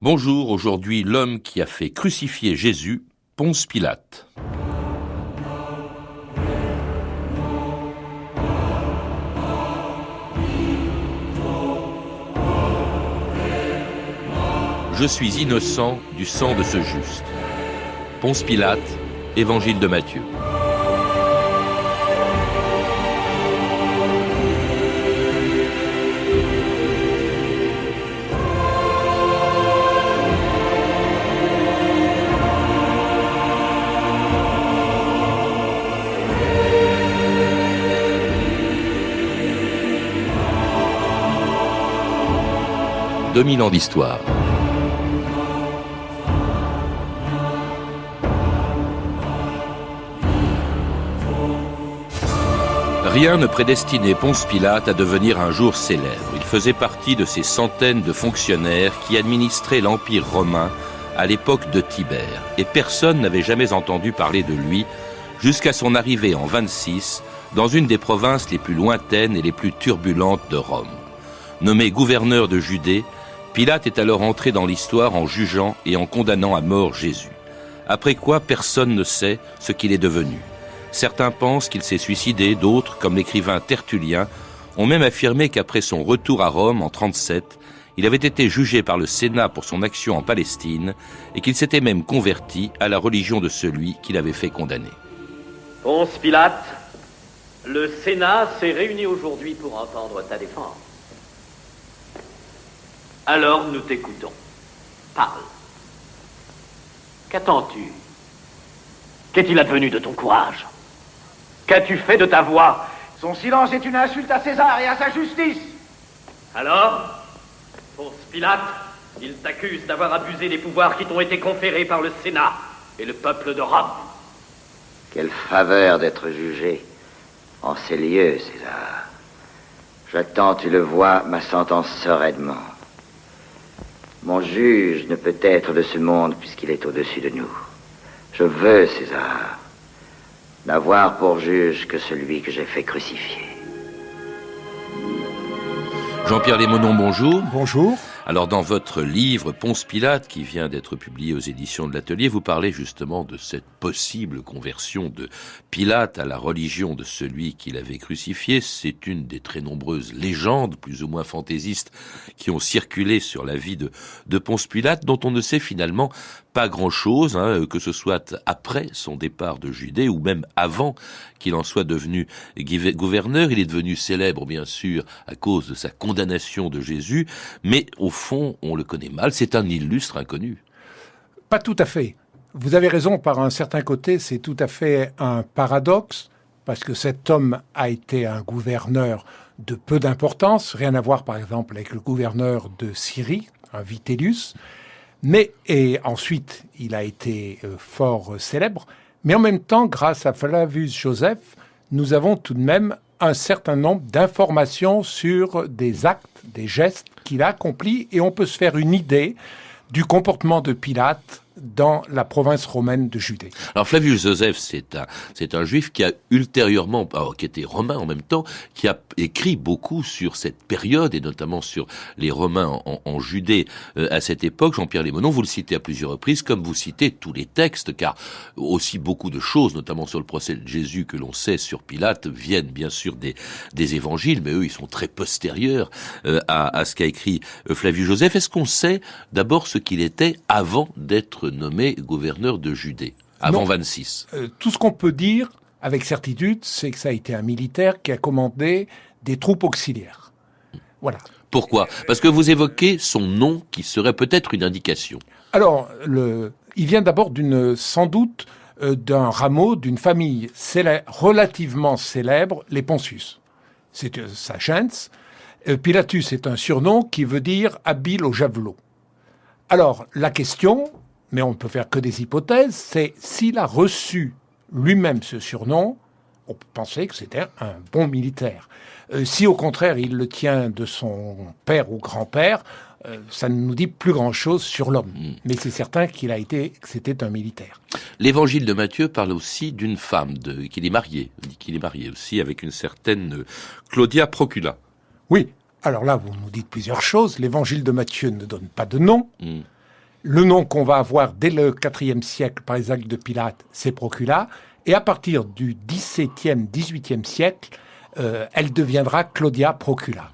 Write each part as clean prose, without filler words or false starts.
Bonjour, aujourd'hui l'homme qui a fait crucifier Jésus, Ponce Pilate. Je suis innocent du sang de ce juste. Ponce Pilate, Évangile de Matthieu. « 2000 ans d'histoire. Rien ne prédestinait Ponce Pilate à devenir un jour célèbre. Il faisait partie de ces centaines de fonctionnaires qui administraient l'Empire romain à l'époque de Tibère. Et personne n'avait jamais entendu parler de lui jusqu'à son arrivée en 26 dans une des provinces les plus lointaines et les plus turbulentes de Rome. Nommé gouverneur de Judée, Pilate est alors entré dans l'histoire en jugeant et en condamnant à mort Jésus. Après quoi, personne ne sait ce qu'il est devenu. Certains pensent qu'il s'est suicidé, d'autres, comme l'écrivain Tertullien, ont même affirmé qu'après son retour à Rome en 37, il avait été jugé par le Sénat pour son action en Palestine et qu'il s'était même converti à la religion de celui qu'il avait fait condamner. Ponce Pilate, le Sénat s'est réuni aujourd'hui pour entendre ta défense. Alors nous t'écoutons. Parle. Qu'attends-tu? Qu'est-il advenu de ton courage? Qu'as-tu fait de ta voix? Son silence est une insulte à César et à sa justice. Alors, Ponce Pilate, il t'accuse d'avoir abusé des pouvoirs qui t'ont été conférés par le Sénat et le peuple de Rome. Quelle faveur d'être jugé en ces lieux, César. J'attends, tu le vois, ma sentence sereinement. Mon juge ne peut être de ce monde puisqu'il est au-dessus de nous. Je veux, César, n'avoir pour juge que celui que j'ai fait crucifier. Jean-Pierre Lémonon, bonjour. Bonjour. Alors dans votre livre Ponce Pilate, qui vient d'être publié aux éditions de l'Atelier, vous parlez justement de cette possible conversion de Pilate à la religion de celui qu'il avait crucifié. C'est une des très nombreuses légendes, plus ou moins fantaisistes, qui ont circulé sur la vie de Ponce Pilate, dont on ne sait finalement pas grand-chose, que ce soit après son départ de Judée ou même avant qu'il en soit devenu gouverneur. Il est devenu célèbre, bien sûr, à cause de sa condamnation de Jésus, mais au fond, on le connaît mal, c'est un illustre inconnu. Pas tout à fait. Vous avez raison, par un certain côté, c'est tout à fait un paradoxe, parce que cet homme a été un gouverneur de peu d'importance, rien à voir par exemple avec le gouverneur de Syrie, un Vitellius, et ensuite il a été fort célèbre, mais en même temps, grâce à Flavius Joseph, nous avons tout de même un certain nombre d'informations sur des actes, des gestes qu'il a accomplis, et on peut se faire une idée du comportement de Pilate dans la province romaine de Judée. Alors Flavius Joseph, c'est un juif qui a ultérieurement, qui était romain en même temps, qui a écrit beaucoup sur cette période et notamment sur les Romains en Judée à cette époque. Jean-Pierre Lémonon, vous le citez à plusieurs reprises, comme vous citez tous les textes, car aussi beaucoup de choses, notamment sur le procès de Jésus que l'on sait sur Pilate, viennent bien sûr des évangiles, mais eux ils sont très postérieurs à ce qu'a écrit Flavius Joseph. Est-ce qu'on sait d'abord ce qu'il était avant d'être nommé gouverneur de Judée, avant 26. Tout ce qu'on peut dire avec certitude, c'est que ça a été un militaire qui a commandé des troupes auxiliaires. Voilà. Pourquoi? Parce que vous évoquez son nom qui serait peut-être une indication. Alors, il vient d'abord sans doute d'un rameau d'une famille relativement célèbre, les Pontius. C'est sa gens. Pilatus est un surnom qui veut dire habile au javelot. Alors, la question, mais on ne peut faire que des hypothèses, c'est s'il a reçu lui-même ce surnom, on peut penser que c'était un bon militaire. Si au contraire il le tient de son père ou grand-père, ça ne nous dit plus grand-chose sur l'homme. Mais c'est certain que c'était un militaire. L'évangile de Matthieu parle aussi d'une femme qu'il est marié aussi avec une certaine Claudia Procula. Oui, alors là vous nous dites plusieurs choses. L'évangile de Matthieu ne donne pas de nom. Le nom qu'on va avoir dès le IVe siècle par les actes de Pilate, c'est Procula. Et à partir du XVIIe, XVIIIe siècle, elle deviendra Claudia Procula.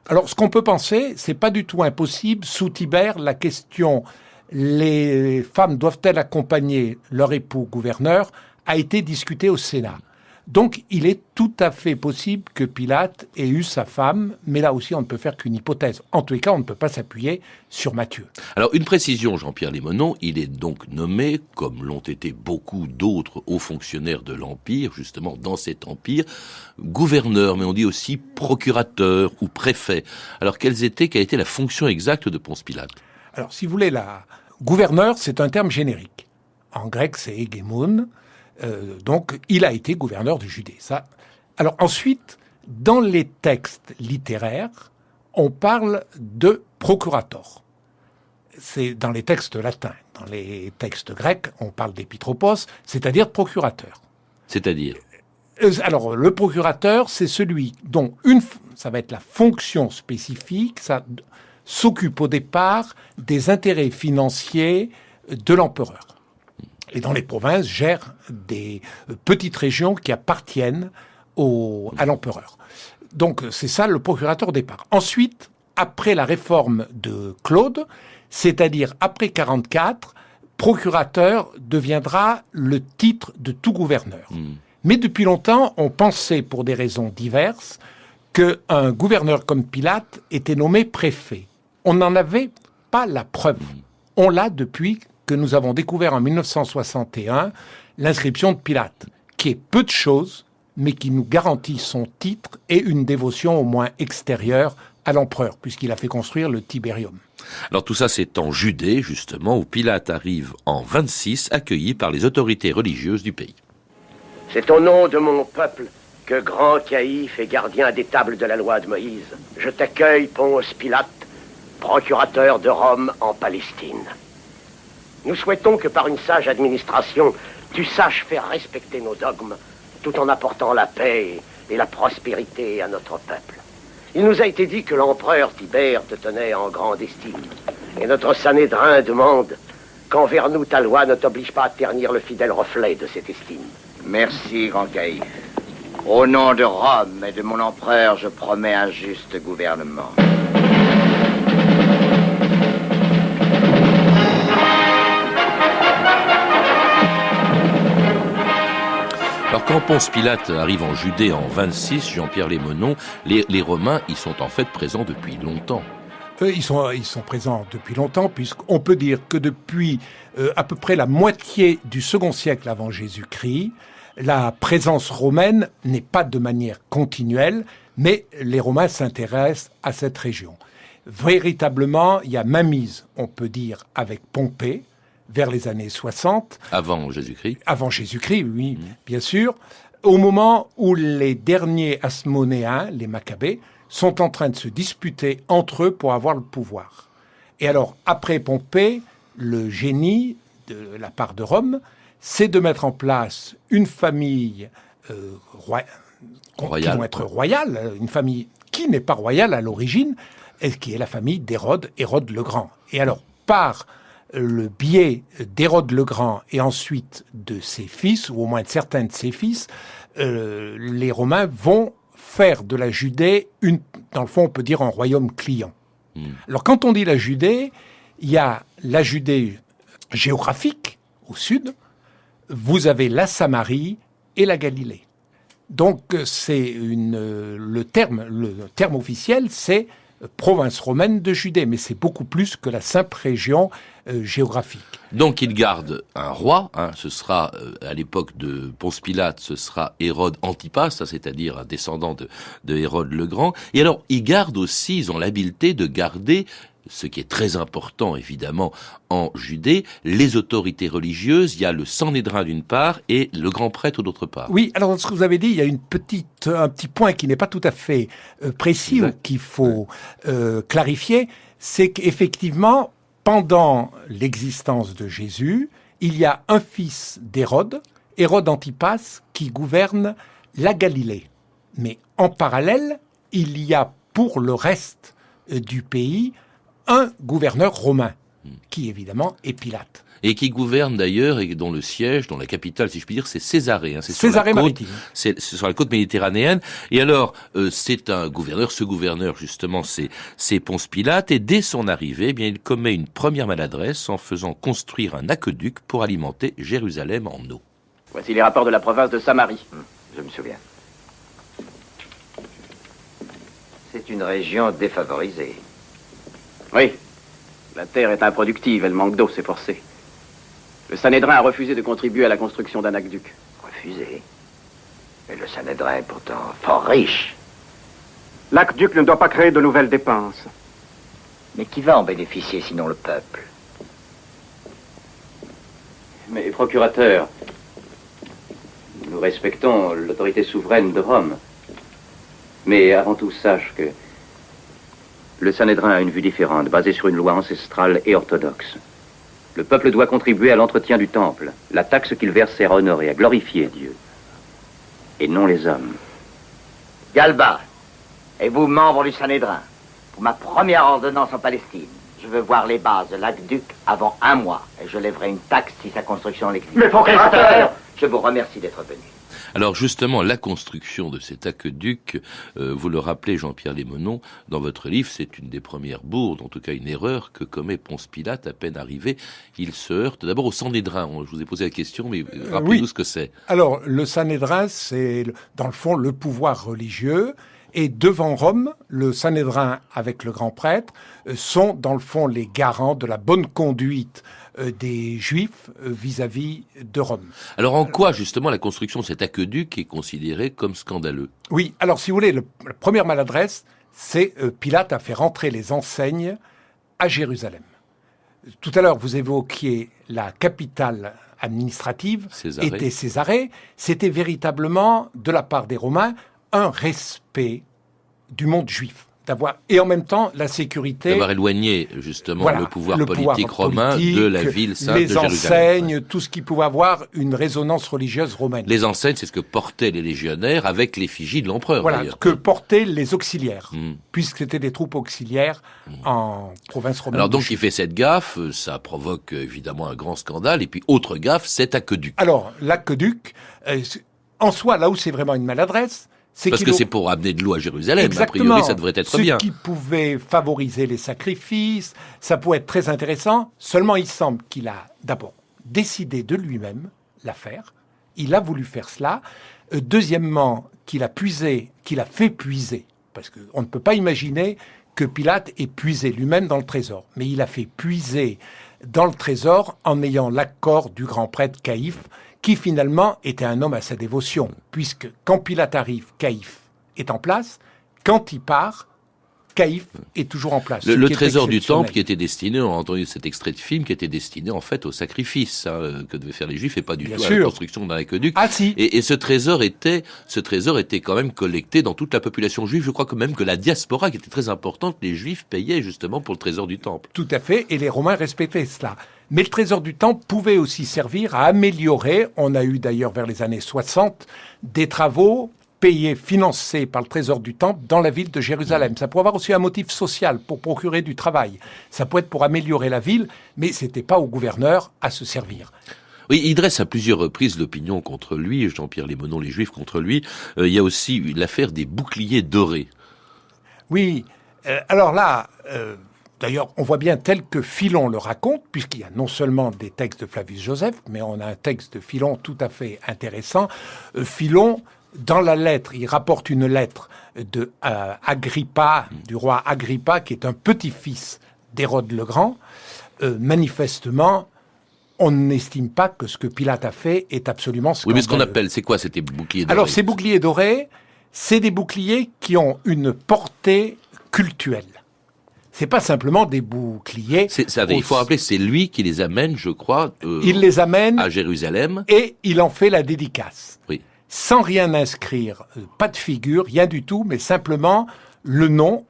Alors, ce qu'on peut penser, c'est pas du tout impossible. Sous Tibère, la question « les femmes doivent-elles accompagner leur époux gouverneur ?» a été discutée au Sénat. Donc, il est tout à fait possible que Pilate ait eu sa femme, mais là aussi, on ne peut faire qu'une hypothèse. En tous les cas, on ne peut pas s'appuyer sur Matthieu. Alors, une précision, Jean-Pierre Lémonon, il est donc nommé, comme l'ont été beaucoup d'autres hauts fonctionnaires de l'Empire, justement dans cet empire, gouverneur, mais on dit aussi procurateur ou préfet. Alors, quelle a été la fonction exacte de Ponce Pilate? Alors, si vous voulez, gouverneur, c'est un terme générique. En grec, c'est hégemon. Donc, il a été gouverneur de Judée. Ça. Alors ensuite, dans les textes littéraires, on parle de procurator. C'est dans les textes latins. Dans les textes grecs, on parle d'épitropos, c'est-à-dire procurateur. C'est-à-dire? Alors, le procurateur, c'est celui dont ça va être la fonction spécifique, ça s'occupe au départ des intérêts financiers de l'empereur. Et dans les provinces, gère des petites régions qui appartiennent à l'empereur. Donc, c'est ça le procurateur au départ. Ensuite, après la réforme de Claude, c'est-à-dire après 44, procurateur deviendra le titre de tout gouverneur. Mais depuis longtemps, on pensait, pour des raisons diverses, qu'un gouverneur comme Pilate était nommé préfet. On n'en avait pas la preuve. On l'a depuis que nous avons découvert en 1961 l'inscription de Pilate, qui est peu de choses, mais qui nous garantit son titre et une dévotion au moins extérieure à l'empereur, puisqu'il a fait construire le Tiberium. Alors tout ça, c'est en Judée, justement, où Pilate arrive en 26, accueilli par les autorités religieuses du pays. C'est au nom de mon peuple que grand caïphe et gardien des tables de la loi de Moïse, je t'accueille, Ponce Pilate, procurateur de Rome en Palestine. Nous souhaitons que par une sage administration, tu saches faire respecter nos dogmes, tout en apportant la paix et la prospérité à notre peuple. Il nous a été dit que l'empereur Tibère te tenait en grande estime. Et notre Sanhédrin demande qu'envers nous ta loi ne t'oblige pas à ternir le fidèle reflet de cette estime. Merci, grand caïphe. Au nom de Rome et de mon empereur, je promets un juste gouvernement. Alors quand Ponce Pilate arrive en Judée en 26, Jean-Pierre Lémonon, les Romains, ils sont en fait présents depuis longtemps. Ils sont présents depuis longtemps, puisqu'on peut dire que depuis à peu près la moitié du second siècle avant Jésus-Christ, la présence romaine n'est pas de manière continuelle, mais les Romains s'intéressent à cette région. Véritablement, il y a mainmise, on peut dire, avec Pompée, vers les années 60. Avant Jésus-Christ. Avant Jésus-Christ, oui, bien sûr. Au moment où les derniers Hasmonéens, les Maccabées, sont en train de se disputer entre eux pour avoir le pouvoir. Et alors, après Pompée, le génie de la part de Rome, c'est de mettre en place une famille qui vont être royale, une famille qui n'est pas royale à l'origine, et qui est la famille d'Hérode, Hérode le Grand. Et alors, par le biais d'Hérode le Grand et ensuite de ses fils, ou au moins de certains de ses fils, les Romains vont faire de la Judée, dans le fond, on peut dire un royaume client. Alors, quand on dit la Judée, il y a la Judée géographique, au sud, vous avez la Samarie et la Galilée. Donc, le terme officiel, c'est province romaine de Judée, mais c'est beaucoup plus que la simple région géographique. Donc il garde un roi, ce sera à l'époque de Ponce Pilate, ce sera Hérode Antipas, c'est-à-dire un descendant de Hérode le Grand. Et alors ils gardent aussi, ils ont l'habileté de garder, ce qui est très important évidemment en Judée, les autorités religieuses. Il y a le Sanhédrin d'une part et le grand prêtre d'autre part. Oui, alors ce que vous avez dit, il y a un petit point qui n'est pas tout à fait précis ou qu'il faut clarifier, c'est qu'effectivement, pendant l'existence de Jésus, il y a un fils d'Hérode, Hérode Antipas, qui gouverne la Galilée. Mais en parallèle, il y a pour le reste du pays un gouverneur romain. qui évidemment est Pilate. Et qui gouverne d'ailleurs, et dont le siège, dont la capitale, si je puis dire, c'est Césarée. C'est Césarée-Maritime. C'est sur la côte méditerranéenne. Et alors, c'est un gouverneur, ce gouverneur justement, c'est Ponce Pilate. Et dès son arrivée, eh bien, il commet une première maladresse en faisant construire un aqueduc pour alimenter Jérusalem en eau. Voici les rapports de la province de Samarie. Je me souviens. C'est une région défavorisée. Oui. La terre est improductive, elle manque d'eau, c'est forcé. Le Sanhédrin a refusé de contribuer à la construction d'un aqueduc. Refusé. Mais le Sanhédrin est pourtant fort riche. L'aqueduc ne doit pas créer de nouvelles dépenses. Mais qui va en bénéficier sinon le peuple? Mais, procurateur, nous respectons l'autorité souveraine de Rome. Mais avant tout, sache que le Sanhédrin a une vue différente, basée sur une loi ancestrale et orthodoxe. Le peuple doit contribuer à l'entretien du temple. La taxe qu'il verse sert à honorer, à glorifier Dieu. Et non les hommes. Galba, et vous, membres du Sanhédrin, pour ma première ordonnance en Palestine, je veux voir les bases de l'aqueduc avant 1 mois, et je lèverai une taxe si sa construction l'exige. Mais procurateur, je vous remercie d'être venu. Alors justement, la construction de cet aqueduc, vous le rappelez, Jean-Pierre Lémenon, dans votre livre, c'est une des premières bourdes, en tout cas une erreur que commet Ponce Pilate à peine arrivé. Il se heurte d'abord au Sanhédrin. Je vous ai posé la question, mais rappelez-nous ce que c'est. Alors, le Sanhédrin, c'est dans le fond le pouvoir religieux. Et devant Rome, le Sanhédrin avec le grand prêtre sont dans le fond les garants de la bonne conduite des Juifs vis-à-vis de Rome. Alors en quoi justement la construction de cet aqueduc est considérée comme scandaleux? Oui, alors si vous voulez, la première maladresse, c'est Pilate a fait rentrer les enseignes à Jérusalem. Tout à l'heure, vous évoquiez la capitale administrative, était Césarée. C'était véritablement, de la part des Romains, un respect du monde juif. Et en même temps, la sécurité... D'avoir éloigné, justement, le pouvoir politique romain de la ville sainte de Jérusalem. Les enseignes, tout ce qui pouvait avoir une résonance religieuse romaine. Les enseignes, c'est ce que portaient les légionnaires avec l'effigie de l'empereur, voilà, d'ailleurs. Ce que portaient les auxiliaires, puisque c'était des troupes auxiliaires en province romaine. Alors donc, il fait cette gaffe, ça provoque évidemment un grand scandale, et puis autre gaffe, cet aqueduc. Alors, l'aqueduc, en soi, là où c'est vraiment une maladresse, parce que c'est pour amener de l'eau à Jérusalem. Exactement. A priori, ça devrait être bien. Ce qui pouvait favoriser les sacrifices, ça pouvait être très intéressant. Seulement, il semble qu'il a d'abord décidé de lui-même la faire. Il a voulu faire cela. Deuxièmement, qu'il a fait puiser. Parce qu'on ne peut pas imaginer que Pilate ait puisé lui-même dans le trésor. Mais il a fait puiser dans le trésor en ayant l'accord du grand prêtre Caïphe, qui finalement était un homme à sa dévotion, puisque quand Pilate arrive, Caïphe est en place, quand il part, Caïphe est toujours en place. Le trésor du temple qui était destiné, on a entendu cet extrait de film, qui était destiné en fait au sacrifice que devaient faire les Juifs et pas du tout à la construction d'un aqueduc. Ah si. Et ce trésor était quand même collecté dans toute la population juive. Je crois que même que la diaspora, qui était très importante, les Juifs payaient justement pour le trésor du temple. Tout à fait, et les Romains respectaient cela. Mais le trésor du temple pouvait aussi servir à améliorer, on a eu d'ailleurs vers les années 60, des travaux payés, financés par le trésor du temple dans la ville de Jérusalem. Ça pouvait avoir aussi un motif social pour procurer du travail. Ça peut être pour améliorer la ville, mais c'était pas au gouverneur à se servir. Oui, il dresse à plusieurs reprises l'opinion contre lui, Jean-Pierre Lémenon, les Juifs contre lui. Il y a aussi l'affaire des boucliers dorés. Oui, alors là... D'ailleurs, on voit bien tel que Philon le raconte, puisqu'il y a non seulement des textes de Flavius Joseph, mais on a un texte de Philon tout à fait intéressant. Philon, dans la lettre, il rapporte une lettre de Agrippa, du roi Agrippa, qui est un petit-fils d'Hérode le Grand. Manifestement, on n'estime pas que ce que Pilate a fait est absolument scandaleux. Oui, mais ce qu'on appelle, c'est quoi ces boucliers dorés? Alors, ces boucliers dorés, c'est des boucliers qui ont une portée cultuelle. C'est pas simplement des boucliers. Il faut rappeler, c'est lui qui les amène, je crois, il les amène à Jérusalem. Et il en fait la dédicace. Oui. Sans rien inscrire, pas de figure, rien du tout, mais simplement le nom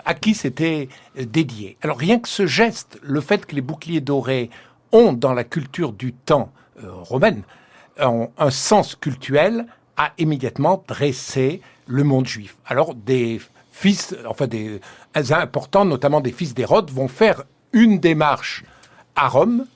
à qui c'était dédié. Alors rien que ce geste, le fait que les boucliers dorés ont dans la culture du temps romaine un sens cultuel, a immédiatement dressé le monde juif. Alors des importants, notamment des fils d'Hérode, vont faire une démarche à Rome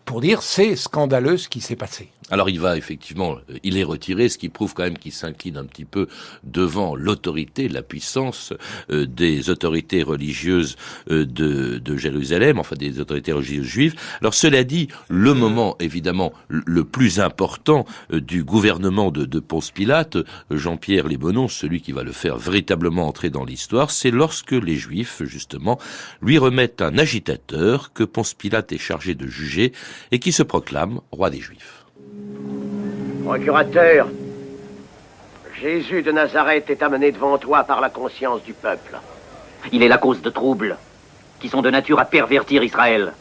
pour dire c'est scandaleux ce qui s'est passé. Alors il est retiré, ce qui prouve quand même qu'il s'incline un petit peu devant l'autorité, la puissance des autorités religieuses de Jérusalem, enfin des autorités religieuses juives. Alors cela dit, le moment évidemment le plus important du gouvernement de Ponce Pilate, Jean-Pierre Lébonon, celui qui va le faire véritablement entrer dans l'histoire, c'est lorsque les Juifs, justement, lui remettent un agitateur que Ponce Pilate est chargé de juger et qui se proclame roi des Juifs. Procurateur, Jésus de Nazareth est amené devant toi par la conscience du peuple. Il est la cause de troubles qui sont de nature à pervertir Israël.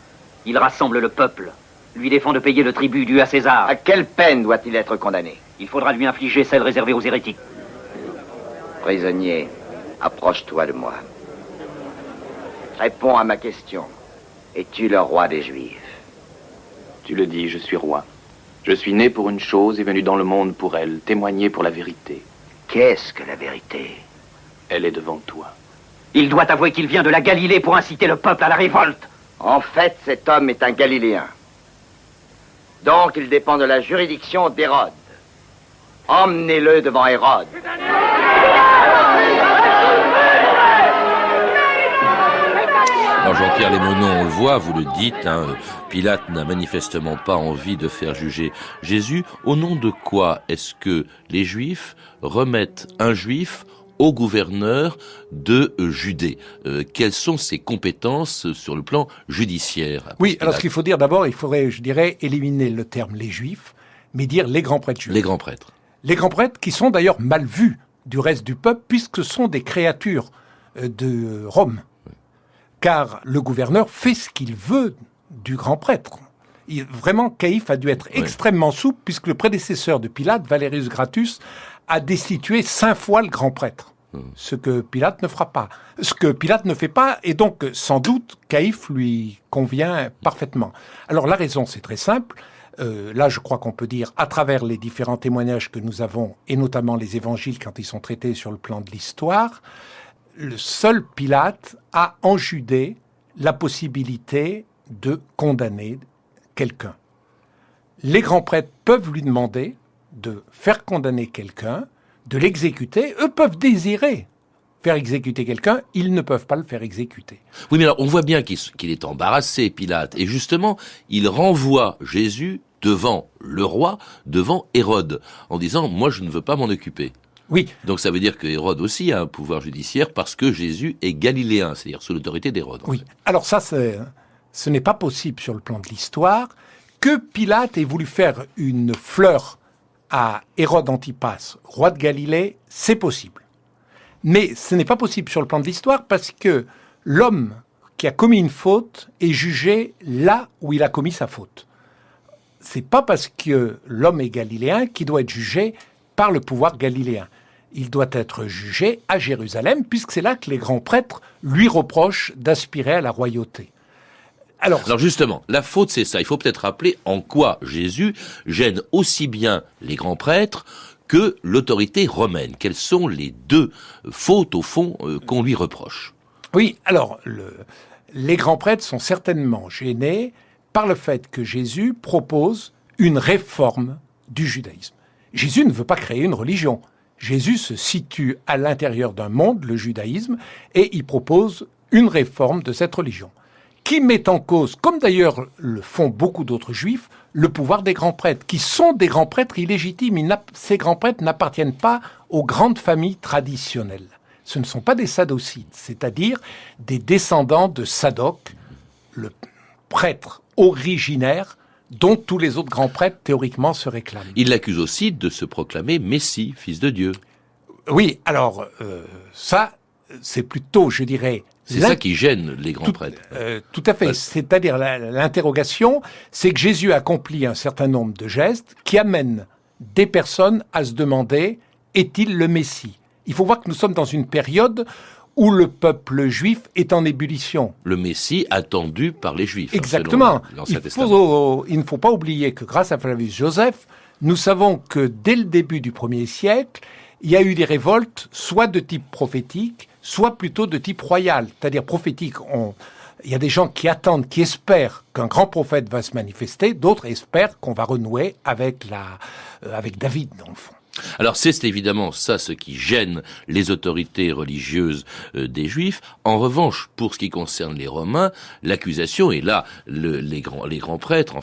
Il rassemble le peuple, lui défend de payer le tribut dû à César. À quelle peine doit-il être condamné? Il faudra lui infliger celle réservée aux hérétiques. Prisonnier, approche-toi de moi. Réponds à ma question. Es-tu le roi des Juifs? Tu le dis, je suis roi. Je suis né pour une chose et venu dans le monde pour elle, témoigner pour la vérité. Qu'est-ce que la vérité? Elle est devant toi. Il doit avouer qu'il vient de la Galilée pour inciter le peuple à la révolte. En fait, cet homme est un Galiléen. Donc, il dépend de la juridiction d'Hérode. Emmenez-le devant Hérode. Alors Jean-Pierre Lémonon, on le voit, vous le dites, Pilate n'a manifestement pas envie de faire juger Jésus. Au nom de quoi est-ce que les Juifs remettent un Juif au gouverneur de Judée? Quelles sont ses compétences sur le plan judiciaire? Oui, alors ce qu'il faut dire d'abord, il faudrait, je dirais, éliminer le terme les Juifs, mais dire les grands prêtres juifs. Les grands prêtres. Les grands prêtres qui sont d'ailleurs mal vus du reste du peuple, puisque ce sont des créatures de Rome. Car le gouverneur fait ce qu'il veut du grand prêtre. Vraiment, Caïphe a dû être extrêmement souple, puisque le prédécesseur de Pilate, Valerius Gratus, a destitué 5 fois le grand prêtre. Ce que Pilate ne fera pas. Ce que Pilate ne fait pas, et donc, sans doute, Caïphe lui convient parfaitement. Alors, la raison, c'est très simple. Là, je crois qu'on peut dire, à travers les différents témoignages que nous avons, et notamment les évangiles quand ils sont traités sur le plan de l'histoire, le seul Pilate a en Judée la possibilité de condamner quelqu'un. Les grands prêtres peuvent lui demander de faire condamner quelqu'un, de l'exécuter. Eux peuvent désirer faire exécuter quelqu'un, ils ne peuvent pas le faire exécuter. Oui, mais alors on voit bien qu'il est embarrassé, Pilate, et justement, il renvoie Jésus devant le roi, devant Hérode, en disant « moi je ne veux pas m'en occuper ». Oui. Donc ça veut dire que Hérode aussi a un pouvoir judiciaire parce que Jésus est galiléen, c'est-à-dire sous l'autorité d'Hérode. Oui. Alors ça, ce n'est pas possible sur le plan de l'histoire. Que Pilate ait voulu faire une fleur à Hérode Antipas, roi de Galilée, c'est possible. Mais ce n'est pas possible sur le plan de l'histoire parce que l'homme qui a commis une faute est jugé là où il a commis sa faute. C'est pas parce que l'homme est galiléen qu'il doit être jugé par le pouvoir galiléen. Il doit être jugé à Jérusalem, puisque c'est là que les grands prêtres lui reprochent d'aspirer à la royauté. Alors justement, la faute, c'est ça. Il faut peut-être rappeler en quoi Jésus gêne aussi bien les grands prêtres que l'autorité romaine. Quelles sont les deux fautes, au fond, qu'on lui reproche? Oui, alors, les grands prêtres sont certainement gênés par le fait que Jésus propose une réforme du judaïsme. Jésus ne veut pas créer une religion. Jésus se situe à l'intérieur d'un monde, le judaïsme, et il propose une réforme de cette religion, qui met en cause, comme d'ailleurs le font beaucoup d'autres juifs, le pouvoir des grands prêtres, qui sont des grands prêtres illégitimes. Ces grands prêtres n'appartiennent pas aux grandes familles traditionnelles. Ce ne sont pas des sadocides, c'est-à-dire des descendants de Sadoc, le prêtre originaire dont tous les autres grands prêtres, théoriquement, se réclament. Il l'accuse aussi de se proclamer Messie, fils de Dieu. Oui, alors, ça, c'est plutôt, je dirais... C'est ça qui gêne les grands prêtres. Tout à fait. C'est-à-dire, l'interrogation, c'est que Jésus accomplit un certain nombre de gestes qui amènent des personnes à se demander, est-il le Messie? Il faut voir que nous sommes dans une période où le peuple juif est en ébullition. Le Messie attendu par les Juifs. Exactement. Selon il ne faut pas oublier que grâce à Flavius Joseph, nous savons que dès le début du 1er siècle, il y a eu des révoltes, soit de type prophétique, soit plutôt de type royal. C'est-à-dire prophétique, Il y a des gens qui attendent, qui espèrent qu'un grand prophète va se manifester, d'autres espèrent qu'on va renouer avec David, dans le fond. Alors c'est évidemment ça ce qui gêne les autorités religieuses des Juifs. En revanche, pour ce qui concerne les Romains, l'accusation, et là les grands prêtres,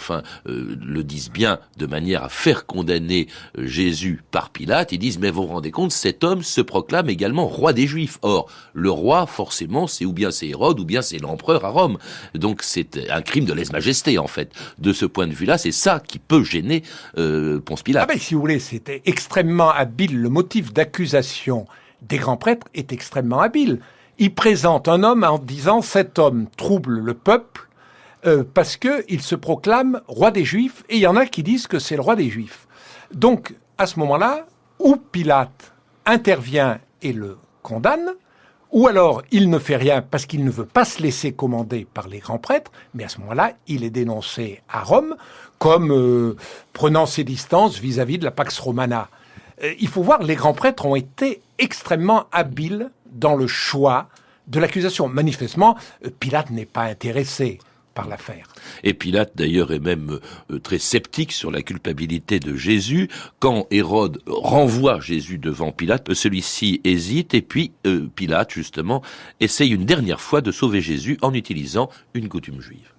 le disent bien de manière à faire condamner Jésus par Pilate. Ils disent, mais vous vous rendez compte, cet homme se proclame également roi des Juifs. Or, le roi, forcément, c'est ou bien c'est Hérode, ou bien c'est l'empereur à Rome. Donc c'est un crime de lèse-majesté, en fait. De ce point de vue-là, c'est ça qui peut gêner Ponce Pilate. Ah ben, si vous voulez, c'était extrêmement habile. Le motif d'accusation des grands prêtres est extrêmement habile. Il présente un homme en disant « cet homme trouble le peuple parce qu'il se proclame roi des Juifs » et il y en a qui disent que c'est le roi des Juifs. Donc, à ce moment-là, ou Pilate intervient et le condamne, ou alors il ne fait rien parce qu'il ne veut pas se laisser commander par les grands prêtres, mais à ce moment-là, il est dénoncé à Rome comme prenant ses distances vis-à-vis de la Pax Romana. Il faut voir, les grands prêtres ont été extrêmement habiles dans le choix de l'accusation. Manifestement, Pilate n'est pas intéressé par l'affaire. Et Pilate, d'ailleurs, est même très sceptique sur la culpabilité de Jésus. Quand Hérode renvoie Jésus devant Pilate, celui-ci hésite, et puis Pilate, justement, essaye une dernière fois de sauver Jésus en utilisant une coutume juive.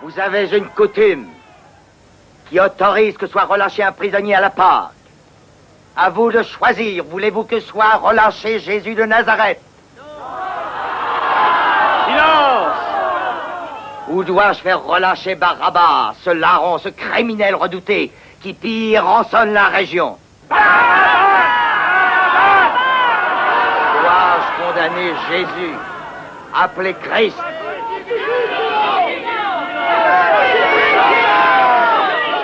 Vous avez une coutume qui autorise que soit relâché un prisonnier à la Pâque. À vous de choisir. Voulez-vous que soit relâché Jésus de Nazareth? Silence! Ou dois-je faire relâcher Barabbas, ce larron, ce criminel redouté, qui pire rançonne la région? Dois-je condamner Jésus, appelé Christ?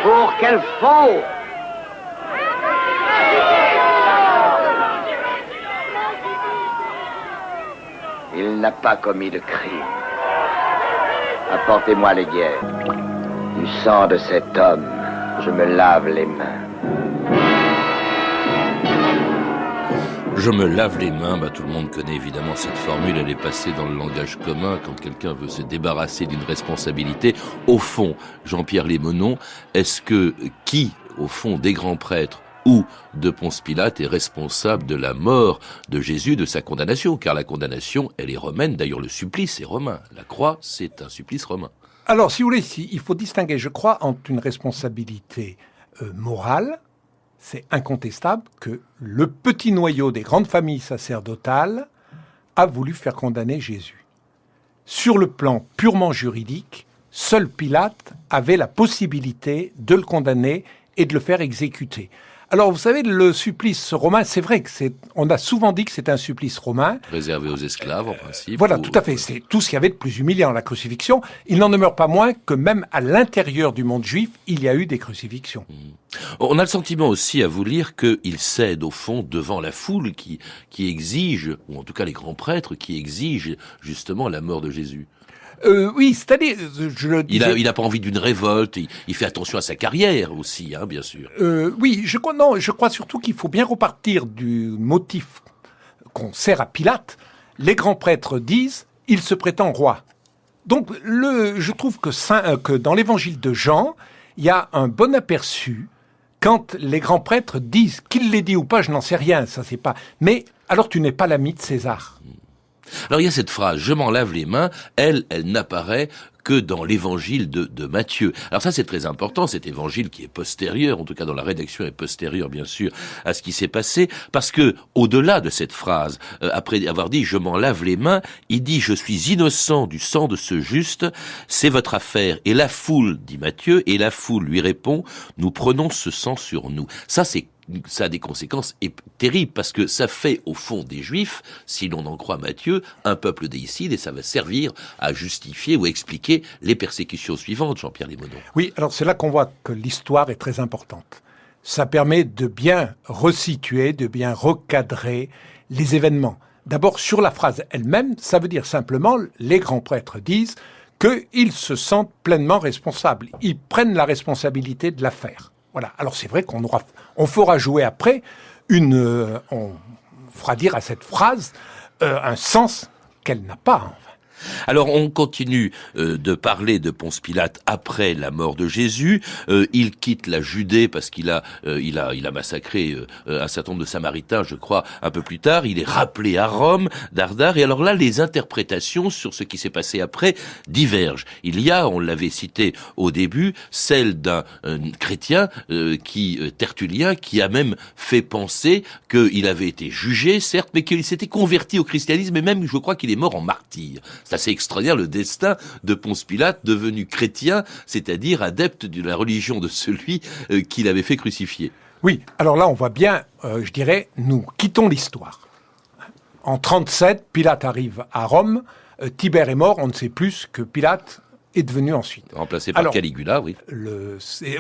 Pour quelle faute? Il n'a pas commis de crime. Apportez-moi les guerres. Du sang de cet homme, je me lave les mains. Je me lave les mains, tout le monde connaît évidemment cette formule, elle est passée dans le langage commun quand quelqu'un veut se débarrasser d'une responsabilité. Au fond, Jean-Pierre Lémenon, est-ce que qui, au fond, des grands prêtres ou de Ponce Pilate est responsable de la mort de Jésus, de sa condamnation? Car la condamnation, elle est romaine. D'ailleurs, le supplice est romain. La croix, c'est un supplice romain. Alors, si vous voulez, il faut distinguer, je crois, entre une responsabilité morale. C'est incontestable que le petit noyau des grandes familles sacerdotales a voulu faire condamner Jésus. Sur le plan purement juridique, seul Pilate avait la possibilité de le condamner et de le faire exécuter. Alors, vous savez, le supplice romain, c'est vrai que on a souvent dit que c'est un supplice romain. Réservé aux esclaves, en principe. Voilà, tout à fait. C'est tout ce qu'il y avait de plus humiliant, la crucifixion. Il n'en demeure pas moins que même à l'intérieur du monde juif, il y a eu des crucifixions. On a le sentiment aussi, à vous lire, qu'il cède, au fond, devant la foule qui exige, ou en tout cas les grands prêtres, qui exigent justement la mort de Jésus. Oui, c'est-à-dire, je le disais... Il a pas envie d'une révolte, il fait attention à sa carrière aussi, bien sûr. Oui, je crois surtout qu'il faut bien repartir du motif qu'on sert à Pilate. Les grands prêtres disent, il se prétend roi. Donc, je trouve que dans l'évangile de Jean, il y a un bon aperçu quand les grands prêtres disent, qu'il l'ait dit ou pas, je n'en sais rien, ça c'est pas... Mais, alors tu n'es pas l'ami de César. Alors il y a cette phrase, je m'en lave les mains, elle n'apparaît que dans l'évangile de Matthieu. Alors ça c'est très important, cet évangile qui est postérieur, en tout cas dans la rédaction est postérieur bien sûr à ce qui s'est passé, parce que au-delà de cette phrase, après avoir dit je m'en lave les mains, il dit je suis innocent du sang de ce juste, c'est votre affaire. Et la foule, dit Matthieu, et la foule lui répond, nous prenons ce sang sur nous. Ça a des conséquences terribles parce que ça fait au fond des Juifs, si l'on en croit Matthieu, un peuple déicide et ça va servir à justifier ou expliquer les persécutions suivantes, Jean-Pierre Lémenon. Oui, alors c'est là qu'on voit que l'histoire est très importante. Ça permet de bien resituer, de bien recadrer les événements. D'abord, sur la phrase elle-même, ça veut dire simplement, les grands prêtres disent qu'ils se sentent pleinement responsables. Ils prennent la responsabilité de l'affaire. Voilà. Alors c'est vrai on fera jouer après on fera dire à cette phrase un sens qu'elle n'a pas. Alors on continue de parler de Ponce Pilate après la mort de Jésus. Il quitte la Judée parce qu'il a massacré un certain nombre de Samaritains, je crois, un peu plus tard. Il est rappelé à Rome, Dardare. Et alors là, les interprétations sur ce qui s'est passé après divergent. Il y a, on l'avait cité au début, celle d'un chrétien, Tertullien, qui a même fait penser qu'il avait été jugé, certes, mais qu'il s'était converti au christianisme, et même, je crois qu'il est mort en martyr. C'est assez extraordinaire le destin de Ponce Pilate, devenu chrétien, c'est-à-dire adepte de la religion de celui qui l'avait fait crucifier. Oui, alors là, on voit bien, je dirais, nous quittons l'histoire. En 37, Pilate arrive à Rome, Tibère est mort, on ne sait plus que Pilate est devenu ensuite. Remplacé par Caligula, oui.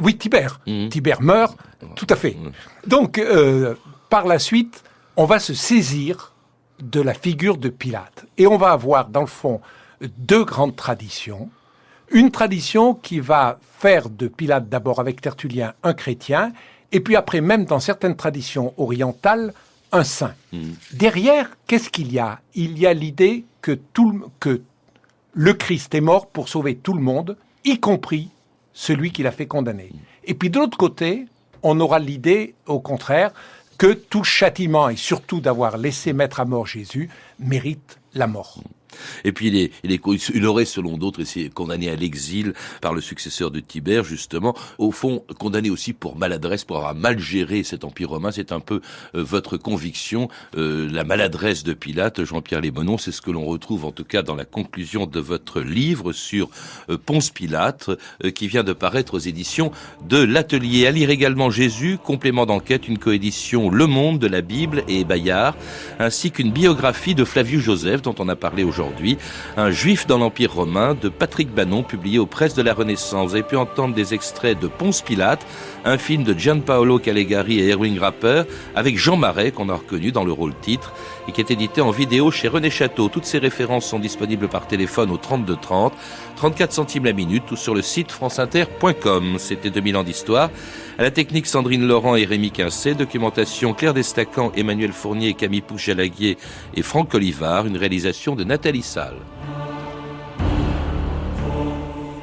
Oui, Tibère. Tibère meurt, tout à fait. Donc, par la suite, on va se saisir de la figure de Pilate. Et on va avoir, dans le fond, deux grandes traditions. Une tradition qui va faire de Pilate, d'abord avec Tertullien, un chrétien, et puis après, même dans certaines traditions orientales, un saint. Derrière, qu'est-ce qu'il y a ? Il y a l'idée que le Christ est mort pour sauver tout le monde, y compris celui qui l'a fait condamner. Et puis de l'autre côté, on aura l'idée, au contraire, que tout châtiment, et surtout d'avoir laissé mettre à mort Jésus, mérite la mort. Et puis il aurait, selon d'autres, été condamné à l'exil par le successeur de Tibère, justement, au fond condamné aussi pour maladresse, pour avoir mal géré cet empire romain. C'est un peu votre conviction, la maladresse de Pilate, Jean-Pierre Lémonon. C'est ce que l'on retrouve en tout cas dans la conclusion de votre livre sur Ponce Pilate, qui vient de paraître aux éditions de l'Atelier. À lire également Jésus, complément d'enquête, une coédition Le Monde de la Bible et Bayard, ainsi qu'une biographie de Flavius Joseph, dont on a parlé aujourd'hui, un juif dans l'Empire romain, de Patrick Bannon, publié aux Presses de la Renaissance. Vous avez pu entendre des extraits de Ponce Pilate, un film de Gianpaolo Calegari et Erwin Rapper, avec Jean Marais, qu'on a reconnu dans le rôle titre, et qui est édité en vidéo chez René Château. Toutes ces références sont disponibles par téléphone au 32 30, 34 centimes la minute, ou sur le site franceinter.com. C'était 2000 ans d'histoire. À la technique, Sandrine Laurent et Rémi Quincet. Documentation, Claire Destacan, Emmanuel Fournier, Camille Pouchalaguier et Franck Olivard. Une réalisation de Nathalie Salle.